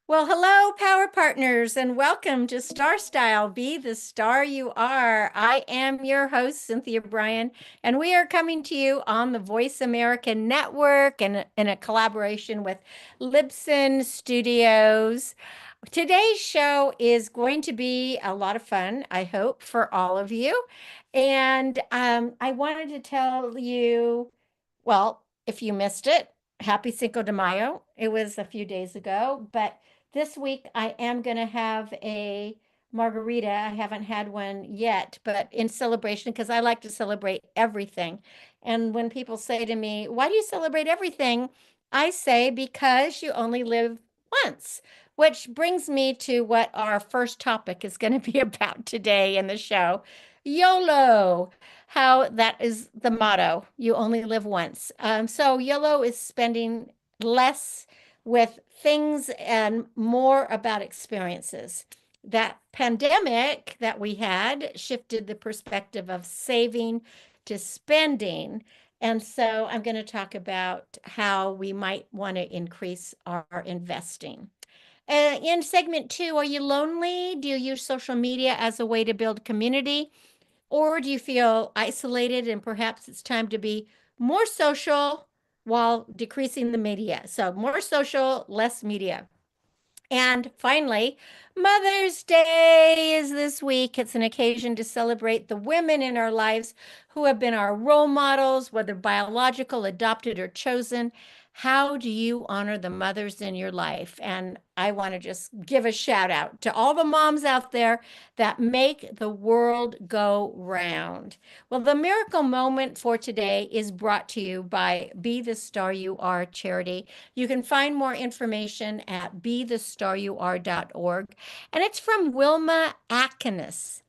Well, hello, Power Partners, and welcome to Star Style. Be the star you are. I am your host, Cynthia Brian, and we are coming to you on the Voice America Network and in a collaboration with Libsyn Studios. Today's show is going to be a lot of fun, I hope, for all of you. And I wanted to tell you, well, if you missed it, happy Cinco de Mayo. It was a few days ago, but this week I am going to have a margarita. I haven't had one yet, but in celebration, because I like to celebrate everything. And when people say to me, why do you celebrate everything? I say, because you only live once. Which brings me to what our first topic is going to be about today in the show, YOLO, how that is the motto. You only live once. So YOLO is spending less with things and more about experiences. That pandemic that we had shifted the perspective of saving to spending. And so I'm going to talk about how we might want to increase our investing. In segment two, are you lonely? Do you use social media as a way to build community? Or do you feel isolated and perhaps it's time to be more social while decreasing the media? So, more social, less media. And finally, Mother's Day is this week. It's an occasion to celebrate the women in our lives who have been our role models, whether biological, adopted, or chosen. How do you honor the mothers in your life? And I want to just give a shout out to all the moms out there that make the world go round. Well, the miracle moment for today is brought to you by Be the Star You Are charity. You can find more information at bethestaryouare.org. And it's from Wilma Atkinis.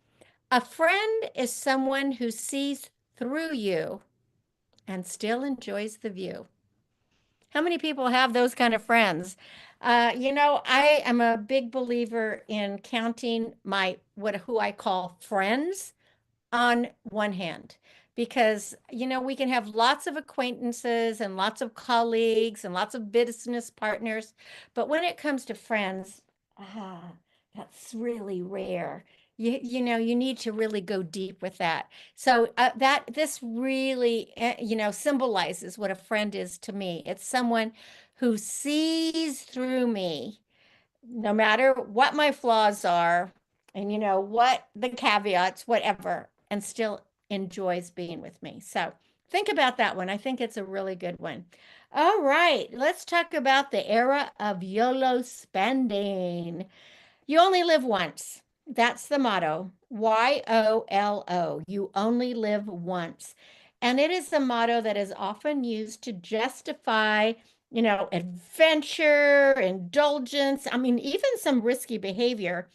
A friend is someone who sees through you and still enjoys the view. How many people have those kind of friends? I am a big believer in counting my what who I call friends on one hand because we can have lots of acquaintances and lots of colleagues and lots of business partners, but when it comes to friends, ah, that's really rare. You need to really go deep with that. So that this really symbolizes what a friend is to me. It's someone who sees through me no matter what my flaws are and what the caveats, whatever, and still enjoys being with me. So think about that one. I think it's a really good one. All right, let's talk about the era of YOLO spending. You only live once. That's the motto. YOLO. You only live once. And it is a motto that is often used to justify, adventure, indulgence. I mean, even some risky behavior.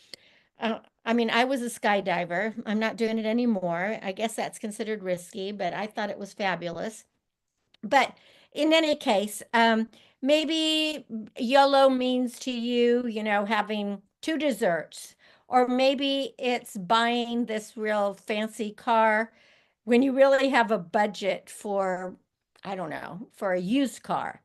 I was a skydiver. I'm not doing it anymore. I guess that's considered risky, but I thought it was fabulous. But in any case, maybe YOLO means to you, having two desserts, or maybe it's buying this real fancy car when you really have a budget for, I don't know, for a used car.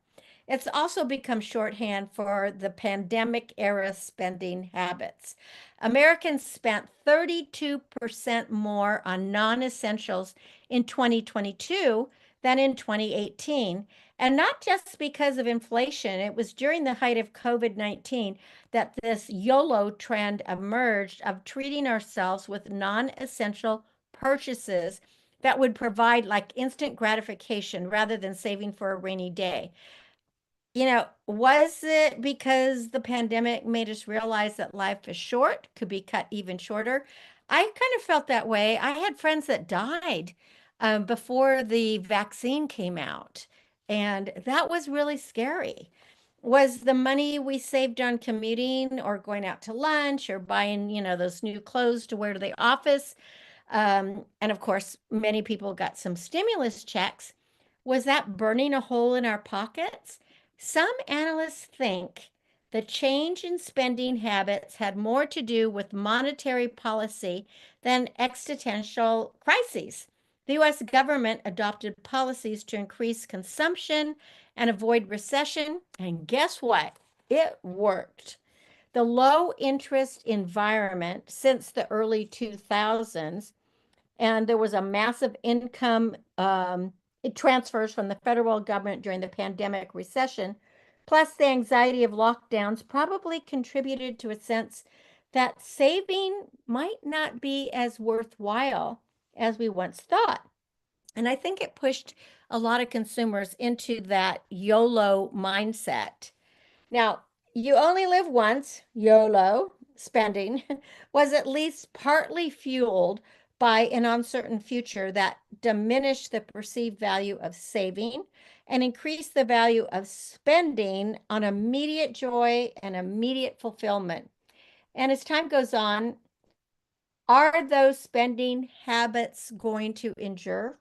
It's also become shorthand for the pandemic era spending habits. Americans spent 32% more on non-essentials in 2022 than in 2018. And not just because of inflation, it was during the height of COVID-19 that this YOLO trend emerged of treating ourselves with non essential purchases that would provide like instant gratification rather than saving for a rainy day. Was it because the pandemic made us realize that life is short, could be cut even shorter? I kind of felt that way. I had friends that died before the vaccine came out, and that was really scary. Was the money we saved on commuting or going out to lunch or buying, those new clothes to wear to the office? And of course, many people got some stimulus checks. Was that burning a hole in our pockets? Some analysts think the change in spending habits had more to do with monetary policy than existential crises. The US government adopted policies to increase consumption and avoid recession. And guess what? It worked. The low interest environment since the early 2000s, and there was a massive income transfers from the federal government during the pandemic recession, plus the anxiety of lockdowns probably contributed to a sense that saving might not be as worthwhile as we once thought. And I think it pushed a lot of consumers into that YOLO mindset. Now, you only live once, YOLO spending was at least partly fueled by an uncertain future that diminished the perceived value of saving and increased the value of spending on immediate joy and immediate fulfillment. And as time goes on, are those spending habits going to endure?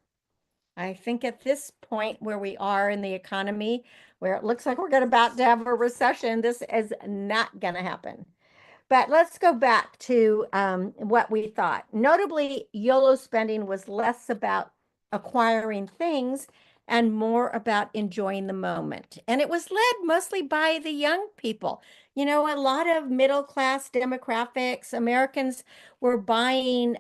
I think at this point where we are in the economy, where it looks like we're about to have a recession, this is not going to happen. But let's go back to what we thought. Notably, YOLO spending was less about acquiring things and more about enjoying the moment. And it was led mostly by the young people. You know, a lot of middle class demographics, Americans were buying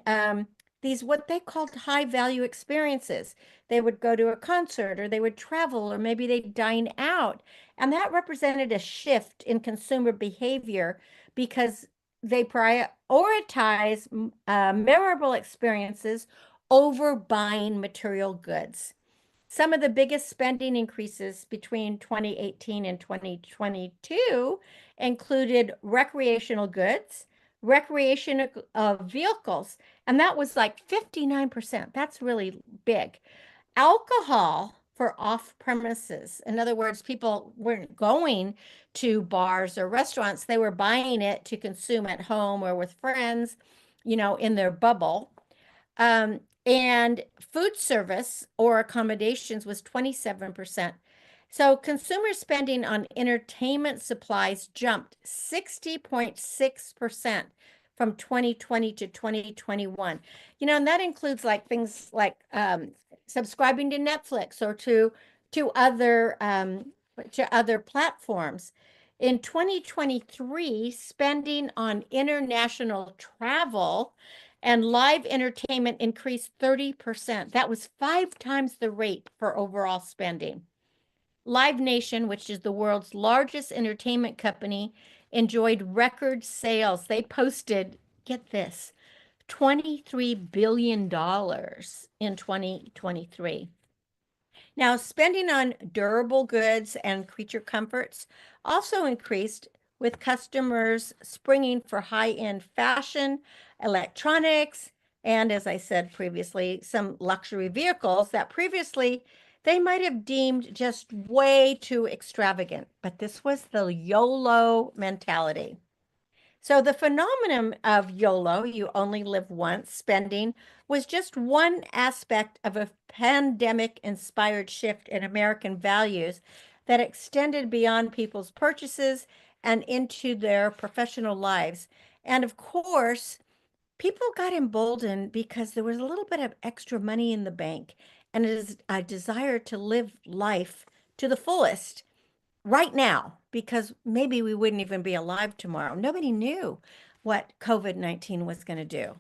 these what they called high value experiences. They would go to a concert or they would travel or maybe they'd dine out. And that represented a shift in consumer behavior because they prioritize memorable experiences over buying material goods. Some of the biggest spending increases between 2018 and 2022 included recreational goods, recreation of vehicles, and that was like 59%. That's really big. Alcohol for off premises. In other words, people weren't going to bars or restaurants. They were buying it to consume at home or with friends, you know, in their bubble. And food service or accommodations was 27%. So consumer spending on entertainment supplies jumped 60.6% from 2020 to 2021. You know, and that includes like things like subscribing to Netflix or to other platforms. In 2023, spending on international travel and live entertainment increased 30%. That was 5 times the rate for overall spending. Live Nation, which is the world's largest entertainment company, enjoyed record sales. They posted, get this, $23 billion in 2023. Now, spending on durable goods and creature comforts also increased, with customers springing for high-end fashion, electronics, and as I said previously, some luxury vehicles that previously they might have deemed just way too extravagant. But this was the YOLO mentality. So the phenomenon of YOLO, you only live once, spending was just one aspect of a pandemic-inspired shift in American values that extended beyond people's purchases and into their professional lives. And of course, people got emboldened because there was a little bit of extra money in the bank and it is a desire to live life to the fullest right now, because maybe we wouldn't even be alive tomorrow. Nobody knew what COVID-19 was going to do.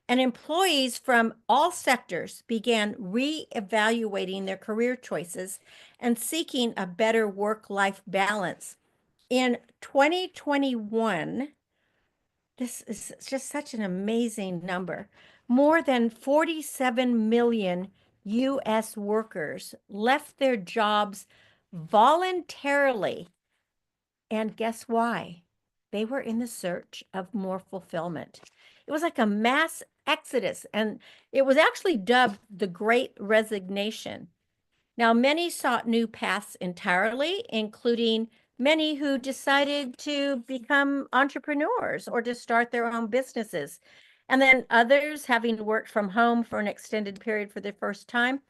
And employees from all sectors began reevaluating their career choices and seeking a better work-life balance. In 2021, this is just such an amazing number. More than 47 million US workers left their jobs voluntarily. And guess why? They were in the search of more fulfillment. It was like a mass exodus, and it was actually dubbed the Great Resignation. Now, many sought new paths entirely, including many who decided to become entrepreneurs or to start their own businesses. And then others, having worked from home for an extended period for the first time,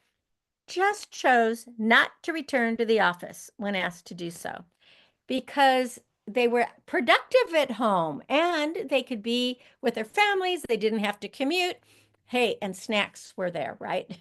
just chose not to return to the office when asked to do so because they were productive at home and they could be with their families. They didn't have to commute. Hey, and snacks were there, right?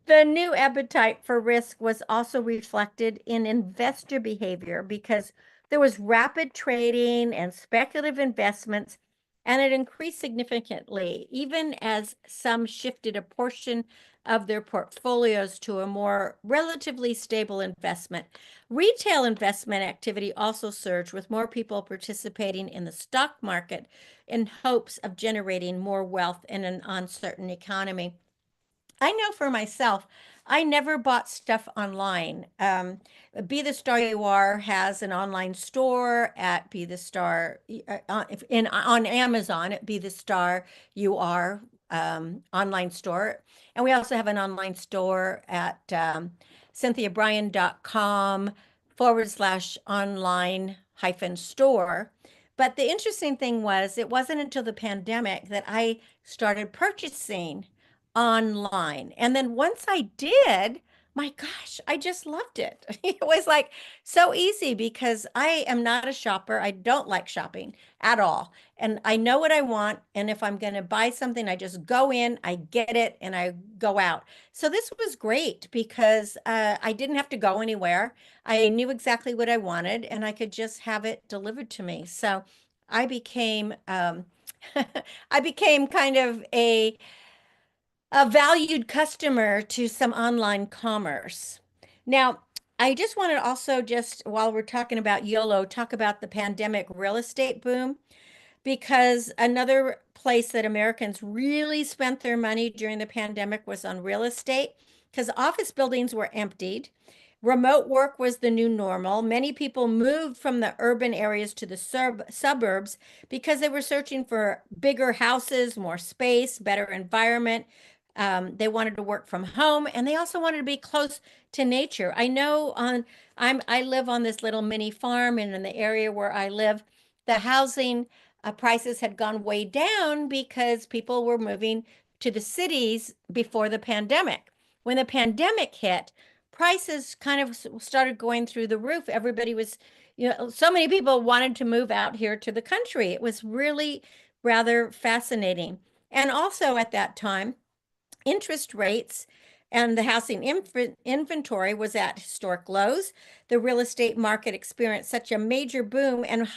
The new appetite for risk was also reflected in investor behavior because there was rapid trading and speculative investments, and it increased significantly, even as some shifted a portion of their portfolios to a more relatively stable investment. Retail investment activity also surged, with more people participating in the stock market in hopes of generating more wealth in an uncertain economy. I know for myself, I never bought stuff online. Be the Star You Are has an online store at Be the Star in on Amazon at Be the Star You Are online store, and we also have an online store at cynthiabrian.com/online hyphen store. But the interesting thing was, it wasn't until the pandemic that I started purchasing online. And then once I did, my gosh, I just loved it. It was like so easy because I am not a shopper. I don't like shopping at all. And I know what I want. And if I'm going to buy something, I just go in, I get it, and I go out. So this was great because I didn't have to go anywhere. I knew exactly what I wanted and I could just have it delivered to me. So I became I became kind of a valued customer to some online commerce. Now, I just want to also, just while we're talking about YOLO, talk about the pandemic real estate boom, because another place that Americans really spent their money during the pandemic was on real estate, because office buildings were emptied. Remote work was the new normal. Many people moved from the urban areas to the suburbs because they were searching for bigger houses, more space, better environment. They wanted to work from home, and they also wanted to be close to nature. I live on this little mini farm, and in the area where I live, the housing prices had gone way down because people were moving to the cities before the pandemic. When the pandemic hit, prices kind of started going through the roof. Everybody was, so many people wanted to move out here to the country. It was really rather fascinating. And also at that time, interest rates and the housing inventory was at historic lows. The real estate market experienced such a major boom, and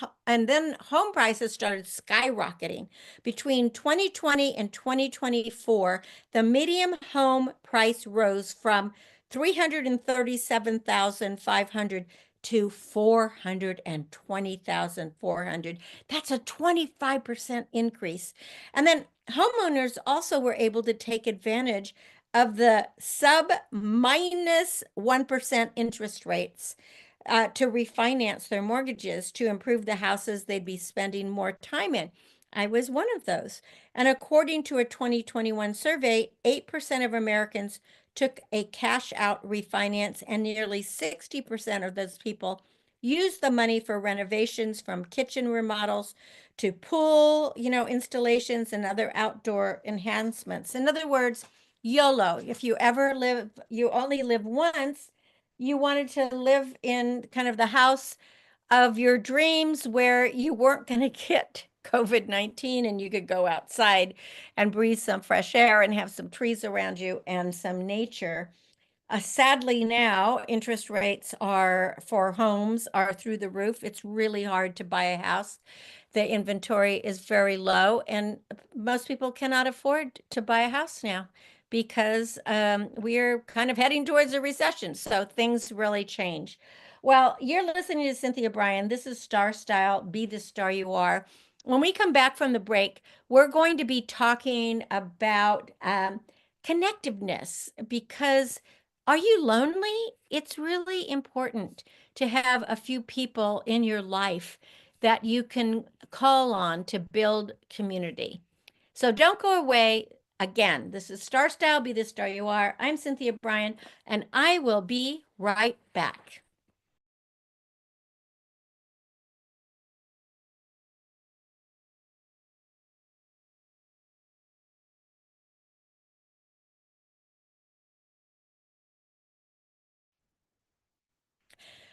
then home prices started skyrocketing. Between 2020 and 2024, the median home price rose from 337,500 to 420,400. That's a 25% increase. And then homeowners also were able to take advantage of the sub minus 1% interest rates to refinance their mortgages to improve the houses they'd be spending more time in. I was one of those. And according to a 2021 survey, 8% of Americans took a cash out refinance, and nearly 60% of those people used the money for renovations, from kitchen remodels to pool, installations and other outdoor enhancements. In other words, YOLO. If you ever live, you only live once, you wanted to live in kind of the house of your dreams where you weren't going to get COVID-19 and you could go outside and breathe some fresh air and have some trees around you and some nature. Sadly, now interest rates are for homes are through the roof. It's really hard to buy a house. The inventory is very low, and most people cannot afford to buy a house now because we're kind of heading towards a recession. So things really change. Well, you're listening to Cynthia Brian. This is Star Style, Be the Star You Are. When we come back from the break, we're going to be talking about connectiveness, because are you lonely? It's really important to have a few people in your life that you can call on to build community. So don't go away. Again, this is Star Style, Be the Star You Are. I'm Cynthia Brian, and I will be right back.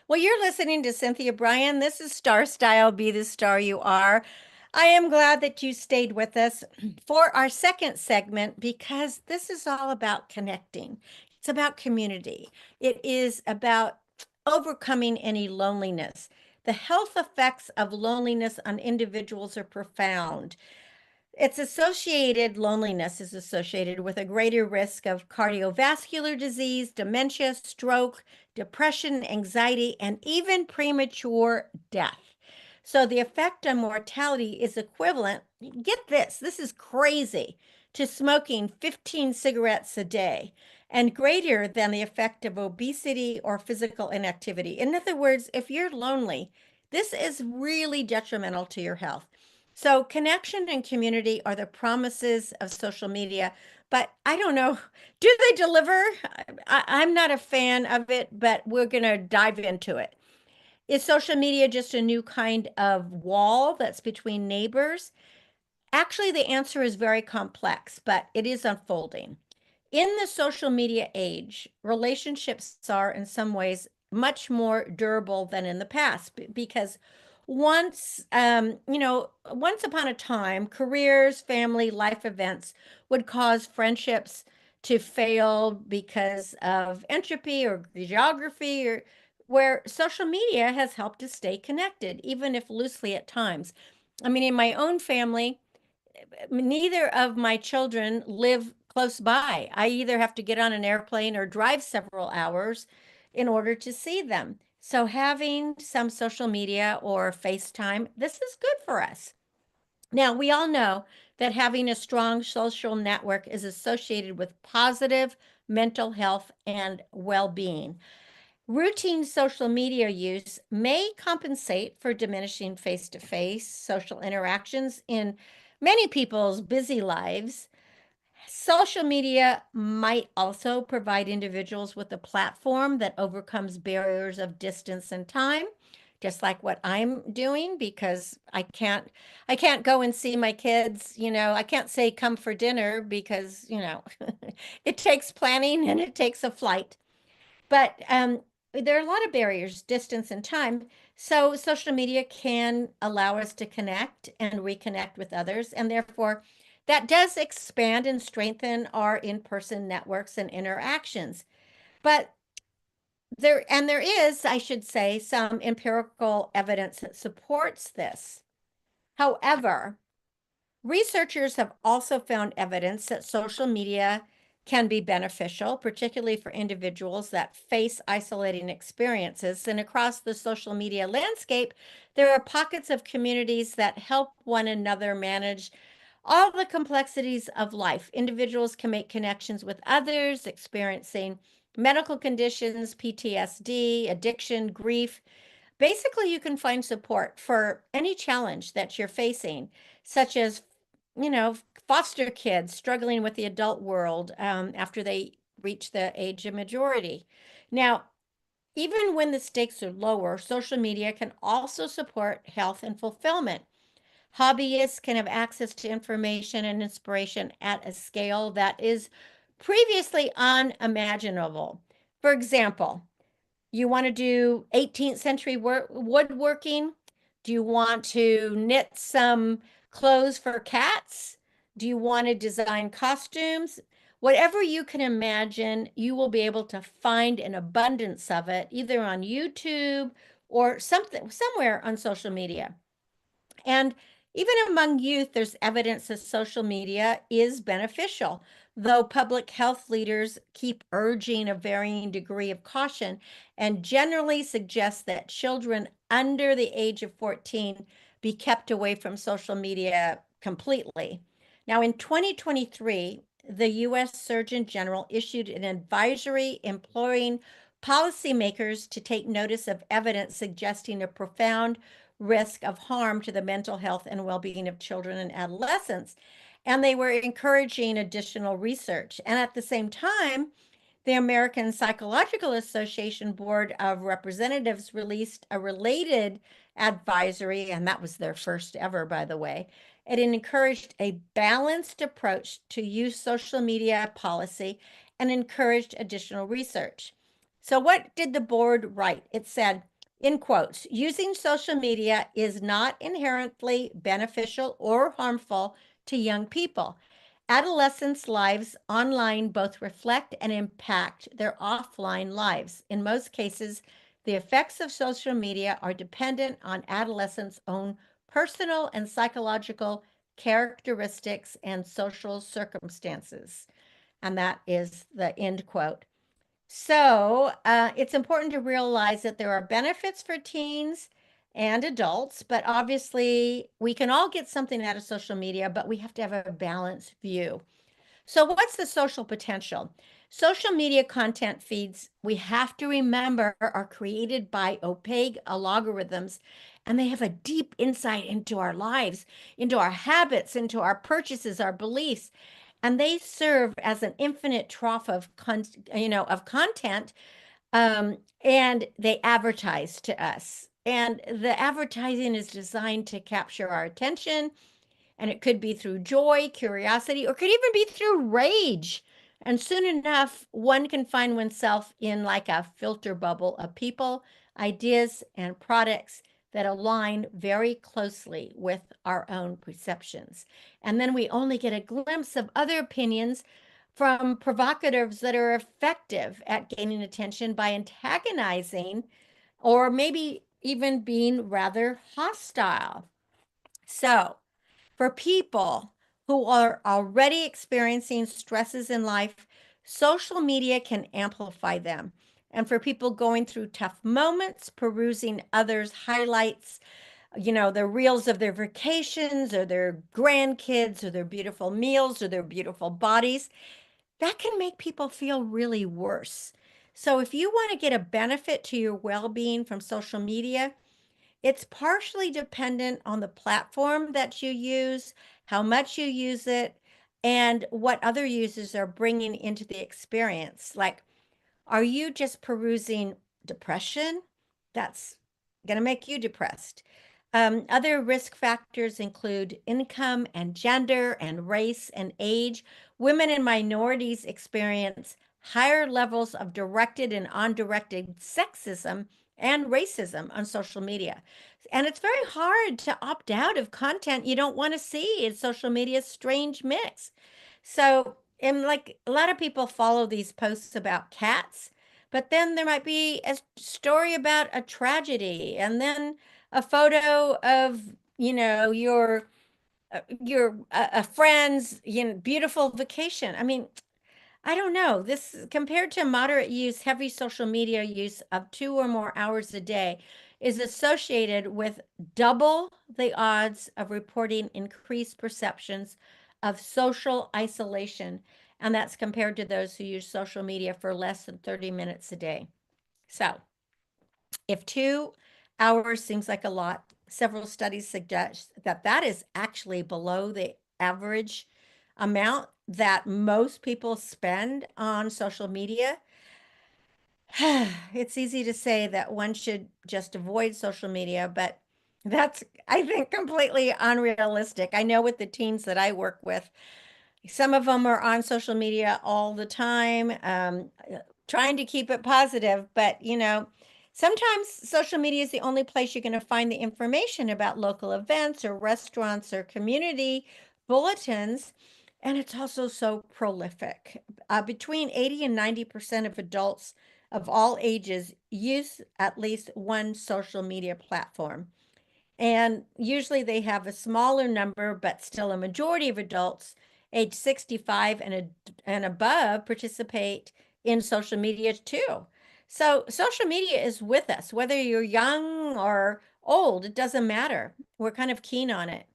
Well, you're listening to Cynthia Brian. This is Star Style, Be the Star You Are. I am glad that you stayed with us for our second segment, because this is all about connecting. It's about community. It is about overcoming any loneliness. The health effects of loneliness on individuals are profound. Loneliness is associated with a greater risk of cardiovascular disease, dementia, stroke, depression, anxiety, and even premature death. So the effect on mortality is equivalent, get this is crazy, to smoking 15 cigarettes a day and greater than the effect of obesity or physical inactivity. In other words, if you're lonely, this is really detrimental to your health. So connection and community are the promises of social media, but I don't know, do they deliver? I'm not a fan of it, but we're going to dive into it. Is social media just a new kind of wall that's between neighbors? Actually, the answer is very complex, but it is unfolding. In the social media age, relationships are in some ways much more durable than in the past because once upon a time, careers, family, life events would cause friendships to fail because of entropy or geography, or where social media has helped to stay connected, even if loosely at times. I mean, in my own family, neither of my children live close by. I either have to get on an airplane or drive several hours in order to see them. So having some social media or FaceTime, this is good for us. Now, we all know that having a strong social network is associated with positive mental health and well-being. Routine social media use may compensate for diminishing face-to-face social interactions in many people's busy lives. Social media might also provide individuals with a platform that overcomes barriers of distance and time, just like what I'm doing, because I can't go and see my kids, I can't say come for dinner because, it takes planning and it takes a flight. But there are a lot of barriers, distance and time. So social media can allow us to connect and reconnect with others. And therefore, that does expand and strengthen our in-person networks and interactions. But there is, I should say, some empirical evidence that supports this. However, researchers have also found evidence that social media can be beneficial, particularly for individuals that face isolating experiences. And across the social media landscape, there are pockets of communities that help one another manage all the complexities of life. Individuals can make connections with others experiencing medical conditions, PTSD, addiction, grief. Basically, you can find support for any challenge that you're facing, such as, foster kids struggling with the adult world after they reach the age of majority. Now, even when the stakes are lower, social media can also support health and fulfillment. Hobbyists can have access to information and inspiration at a scale that is previously unimaginable. For example, you want to do 18th century woodworking? Do you want to knit some clothes for cats? Do you want to design costumes? Whatever you can imagine, you will be able to find an abundance of it either on YouTube or somewhere on social media. And even among youth, there's evidence that social media is beneficial, though public health leaders keep urging a varying degree of caution and generally suggest that children under the age of 14 be kept away from social media completely. Now, in 2023, the US Surgeon General issued an advisory imploring policymakers to take notice of evidence suggesting a profound risk of harm to the mental health and well-being of children and adolescents. And they were encouraging additional research. And at the same time, the American Psychological Association Board of Representatives released a related advisory, and that was their first ever, by the way. It encouraged a balanced approach to use social media policy and encouraged additional research. So what did the board write? It said, in quotes, using social media is not inherently beneficial or harmful to young people. Adolescents' lives online both reflect and impact their offline lives. In most cases, the effects of social media are dependent on adolescents' own personal and psychological characteristics and social circumstances. And that is the end quote. So it's important to realize that there are benefits for teens and adults, but obviously we can all get something out of social media, but we have to have a balanced view. So, what's the social potential? Social media content feeds, we have to remember, are created by opaque algorithms, and they have a deep insight into our lives, into our habits, into our purchases, our beliefs, and they serve as an infinite trough of of content, and they advertise to us. And the advertising is designed to capture our attention, and it could be through joy, curiosity, or could even be through rage. And soon enough, one can find oneself in like a filter bubble of people, ideas, and products that align very closely with our own perceptions. And then we only get a glimpse of other opinions from provocateurs that are effective at gaining attention by antagonizing or maybe even being rather hostile. So, for people who are already experiencing stresses in life, social media can amplify them. And for people going through tough moments, perusing others' highlights, the reels of their vacations or their grandkids or their beautiful meals or their beautiful bodies, that can make people feel really worse. So if you want to get a benefit to your well-being from social media, it's partially dependent on the platform that you use, how much you use it, and what other users are bringing into the experience. Like, are you just perusing depression? That's going to make you depressed. Other risk factors include income and gender and race and age. Women and minorities experience higher levels of directed and undirected sexism and racism on social media. And it's very hard to opt out of content you don't want to see. It's social media's strange mix. So, and like a lot of people follow these posts about cats, but then there might be a story about a tragedy, and then a photo of, your a friend's, beautiful vacation. I mean, I don't know. This compared to moderate use, heavy social media use of 2 or more hours a day is associated with double the odds of reporting increased perceptions of social isolation. And that's compared to those who use social media for less than 30 minutes a day. So if 2 hours seems like a lot, several studies suggest that that is actually below the average amount that most people spend on social media. It's easy to say that one should just avoid social media, but that's, I think, completely unrealistic. I know with the teens that I work with, some of them are on social media all the time, trying to keep it positive, but sometimes social media is the only place you're going to find the information about local events or restaurants or community bulletins. And it's also so prolific. Between 80 and 90% of adults of all ages use at least one social media platform. And usually they have a smaller number, but still a majority of adults age 65 and above participate in social media too. So social media is with us, whether you're young or old, it doesn't matter. We're kind of keen on it.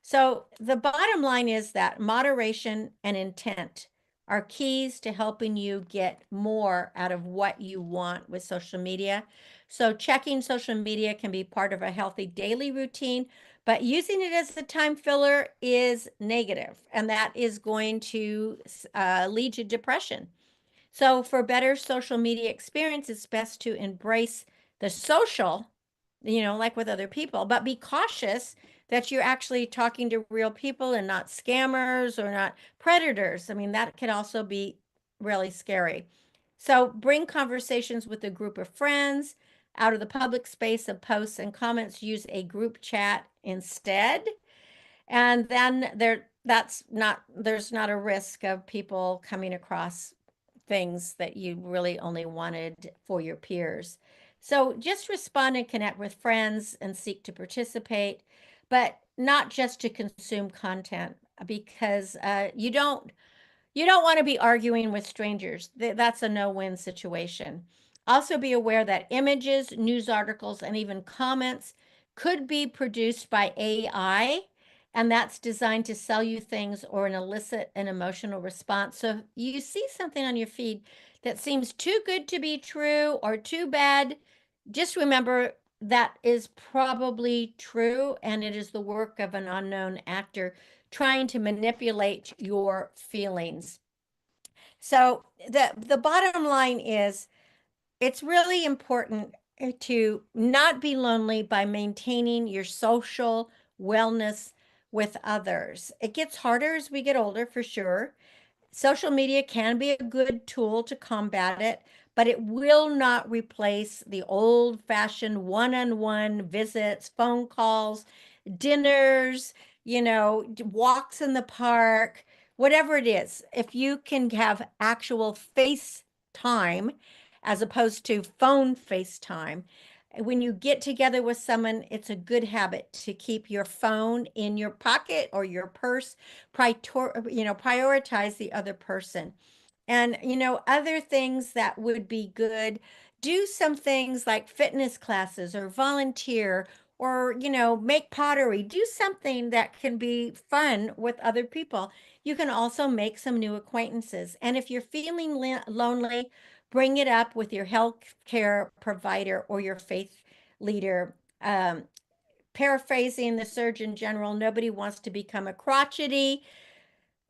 So the bottom line is that moderation and intent are keys to helping you get more out of what you want with social media. So checking social media can be part of a healthy daily routine, but using it as a time filler is negative, and that is going to lead to depression. So for better social media experience, it's best to embrace the social, like with other people, but be cautious that you're actually talking to real people and not scammers or not predators. I mean, that can also be really scary. So bring conversations with a group of friends out of the public space of posts and comments. Use a group chat instead. And then there there's not a risk of people coming across things that you really only wanted for your peers. So just respond and connect with friends and seek to participate, but not just to consume content because you don't want to be arguing with strangers. That's a no-win situation. Also, be aware that images, news articles, and even comments could be produced by AI, and that's designed to sell you things or elicit an emotional response. So, if you see something on your feed that seems too good to be true or too bad, just remember that is probably true, and it is the work of an unknown actor trying to manipulate your feelings. So the bottom line is it's really important to not be lonely by maintaining your social wellness with others. It gets harder as we get older for sure. Social media can be a good tool to combat it, but it will not replace the old-fashioned one-on-one visits, phone calls, dinners, walks in the park, whatever it is. If you can have actual face time as opposed to phone FaceTime, when you get together with someone, it's a good habit to keep your phone in your pocket or your purse, prioritize the other person. And, other things that would be good, do some things like fitness classes or volunteer or, make pottery, do something that can be fun with other people. You can also make some new acquaintances. And if you're feeling lonely, bring it up with your health care provider or your faith leader. Paraphrasing the Surgeon General, nobody wants to become a crotchety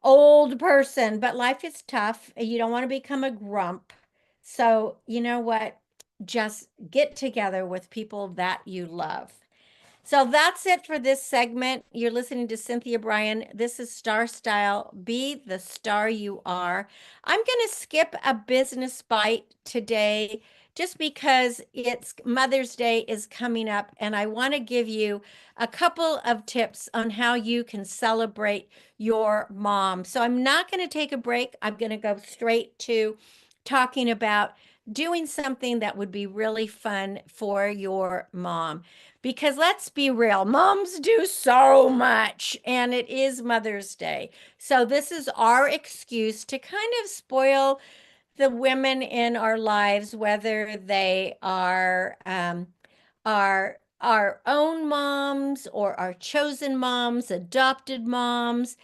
old person, but life is tough. You don't want to become a grump. So, you know what? Just get together with people that you love. So that's it for this segment. You're listening to Cynthia Brian. This is Star Style. Be the star you are. I'm going to skip a business bite today just because it's Mother's Day is coming up, and I want to give you a couple of tips on how you can celebrate your mom. So I'm not going to take a break. I'm going to go straight to talking about doing something that would be really fun for your mom. Because let's be real, moms do so much, and it is Mother's Day. So this is our excuse to kind of spoil the women in our lives, whether they are our own moms or our chosen moms, adopted moms,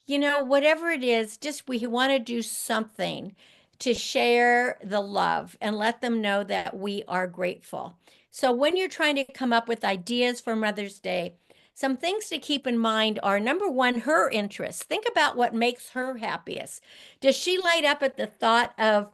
whatever it is, just we want to do something to share the love and let them know that we are grateful. So when you're trying to come up with ideas for Mother's Day, some things to keep in mind are number one, her interests. Think about what makes her happiest. Does she light up at the thought of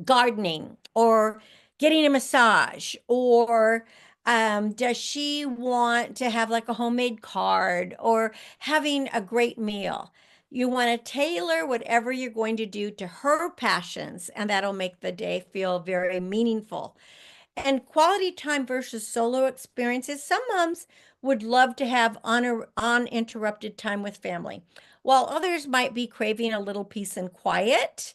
gardening or getting a massage, or does she want to have like a homemade card or having a great meal? You want to tailor whatever you're going to do to her passions, and that'll make the day feel very meaningful. And quality time versus solo experiences. Some moms would love to have uninterrupted time with family, while others might be craving a little peace and quiet,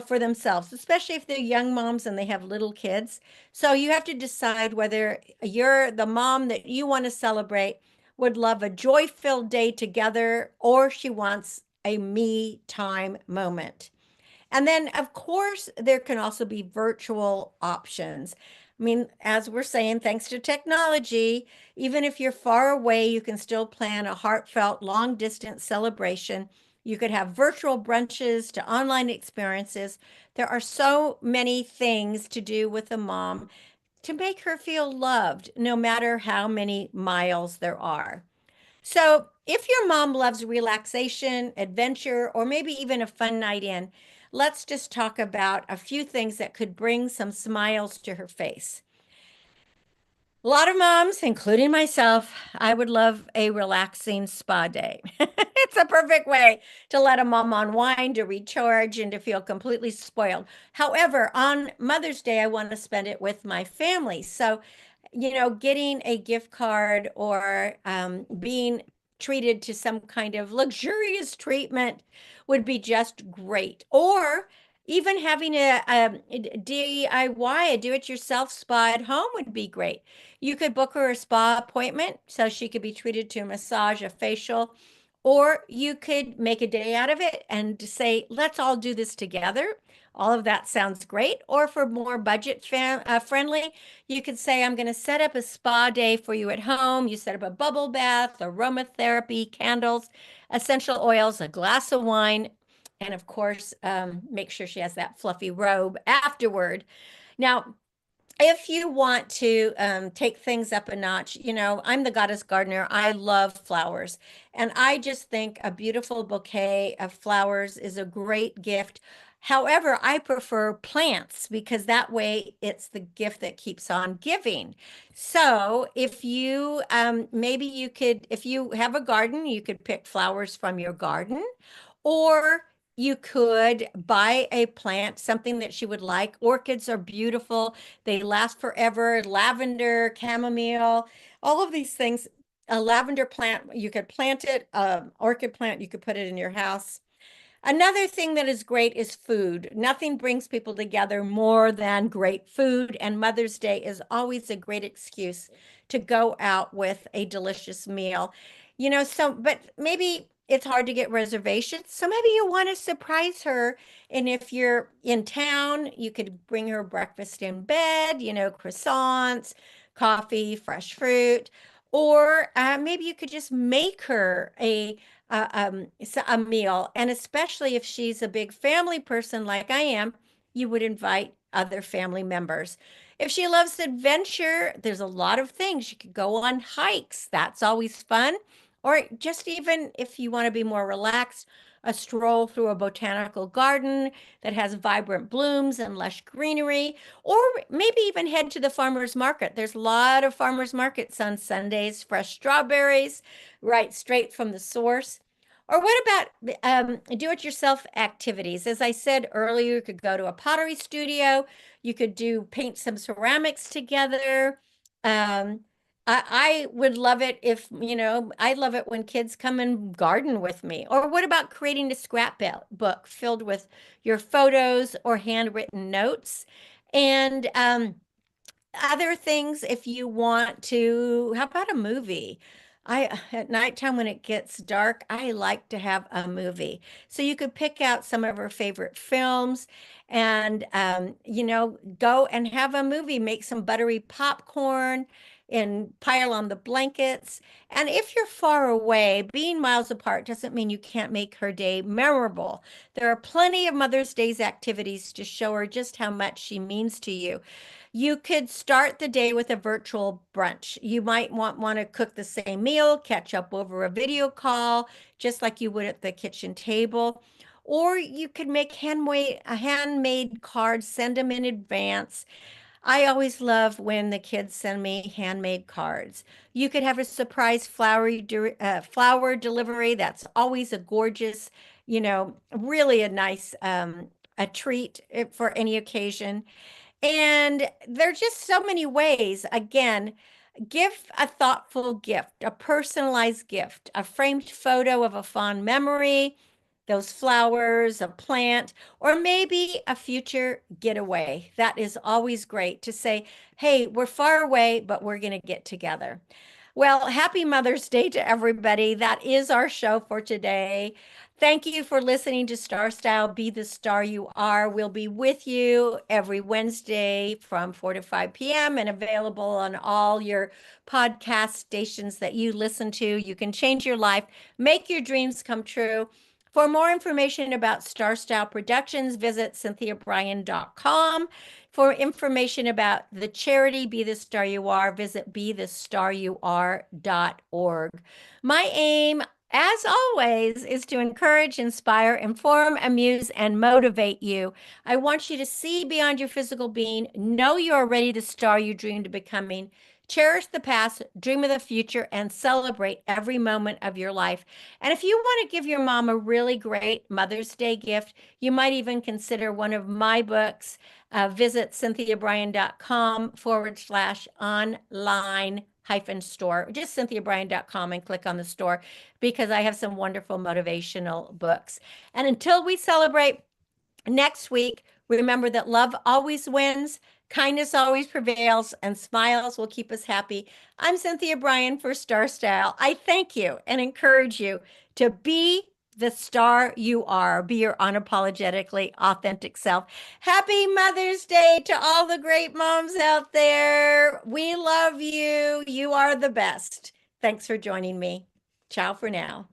for themselves, especially if they're young moms and they have little kids. So you have to decide whether you're the mom that you want to celebrate would love a joy-filled day together or she wants a me time moment. And then, of course, there can also be virtual options. I mean, as we're saying, thanks to technology, even if you're far away, you can still plan a heartfelt long distance celebration. You could have virtual brunches to online experiences. There are so many things to do with a mom to make her feel loved, no matter how many miles there are. So, if your mom loves relaxation, adventure, or maybe even a fun night in, let's just talk about a few things that could bring some smiles to her face. A lot of moms, including myself, I would love a relaxing spa day. It's a perfect way to let a mom unwind, to recharge, and to feel completely spoiled. However, on Mother's Day, I want to spend it with my family. So, getting a gift card or being treated to some kind of luxurious treatment would be just great. Or even having a DIY, a do-it-yourself spa at home would be great. You could book her a spa appointment so she could be treated to a massage, a facial, or you could make a day out of it and say, let's all do this together. All of that sounds great. Or for more budget friendly, you could say, I'm going to set up a spa day for you at home. You set up a bubble bath, aromatherapy, candles, essential oils, a glass of wine, and of course, make sure she has that fluffy robe afterward. Now, if you want to take things up a notch, I'm the goddess gardener. I love flowers. And I just think a beautiful bouquet of flowers is a great gift. However, I prefer plants because that way it's the gift that keeps on giving. So if you maybe you could, if you have a garden, you could pick flowers from your garden, or you could buy a plant, something that she would like. Orchids are beautiful. They last forever. Lavender, chamomile, all of these things. A lavender plant, you could plant it. Orchid plant, you could put it in your house. Another thing that is great is food. Nothing brings people together more than great food, and Mother's Day is always a great excuse to go out with a delicious meal. But maybe it's hard to get reservations, so maybe you want to surprise her. And if you're in town, you could bring her breakfast in bed, croissants, coffee, fresh fruit, or maybe you could just make her a meal. And especially if she's a big family person like I am, you would invite other family members. If she loves adventure, there's a lot of things. You could go on hikes. That's always fun. Or just even if you want to be more relaxed, a stroll through a botanical garden that has vibrant blooms and lush greenery, or maybe even head to the farmer's market. There's a lot of farmer's markets on Sundays, fresh strawberries, right straight from the source. Or what about do-it-yourself activities? As I said earlier, you could go to a pottery studio. You could paint some ceramics together. Um, I would love it if, I love it when kids come and garden with me. Or what about creating a scrapbook filled with your photos or handwritten notes? And other things, if you want to, how about a movie? At nighttime when it gets dark, I like to have a movie. So you could pick out some of her favorite films and, go and have a movie, make some buttery popcorn and pile on the blankets. And if you're far away, being miles apart doesn't mean you can't make her day memorable. There are plenty of Mother's Day's activities to show her just how much she means to you. You could start the day with a virtual brunch. You might want to cook the same meal, catch up over a video call, just like you would at the kitchen table. Or you could make handmade cards, send them in advance. I always love when the kids send me handmade cards. You could have a surprise flower delivery. That's always a gorgeous, really a nice a treat for any occasion. And there are just so many ways. Again, give a thoughtful gift, a personalized gift, a framed photo of a fond memory, those flowers, a plant, or maybe a future getaway. That is always great to say, hey, we're far away, but we're going to get together. Well, happy Mother's Day to everybody. That is our show for today. Thank you for listening to Star Style, Be the Star You Are. We'll be with you every Wednesday from 4 to 5 p.m. and available on all your podcast stations that you listen to. You can change your life, make your dreams come true. For more information about Star Style Productions, visit cynthiabrian.com. For information about the charity Be the Star You Are, visit bethestaryouare.org. My aim, as always, is to encourage, inspire, inform, amuse, and motivate you. I want you to see beyond your physical being, know you are ready to star you dreamed of becoming, cherish the past, dream of the future, and celebrate every moment of your life. And if you want to give your mom a really great Mother's Day gift, you might even consider one of my books. Visit cynthiabrian.com/online store, just cynthiabrian.com, and click on the store because I have some wonderful motivational books. And until we celebrate next week, remember that love always wins, kindness always prevails, and smiles will keep us happy. I'm Cynthia Brian for Star Style. I thank you and encourage you to be the star you are. Be your unapologetically authentic self. Happy Mother's Day to all the great moms out there. We love you. You are the best. Thanks for joining me. Ciao for now.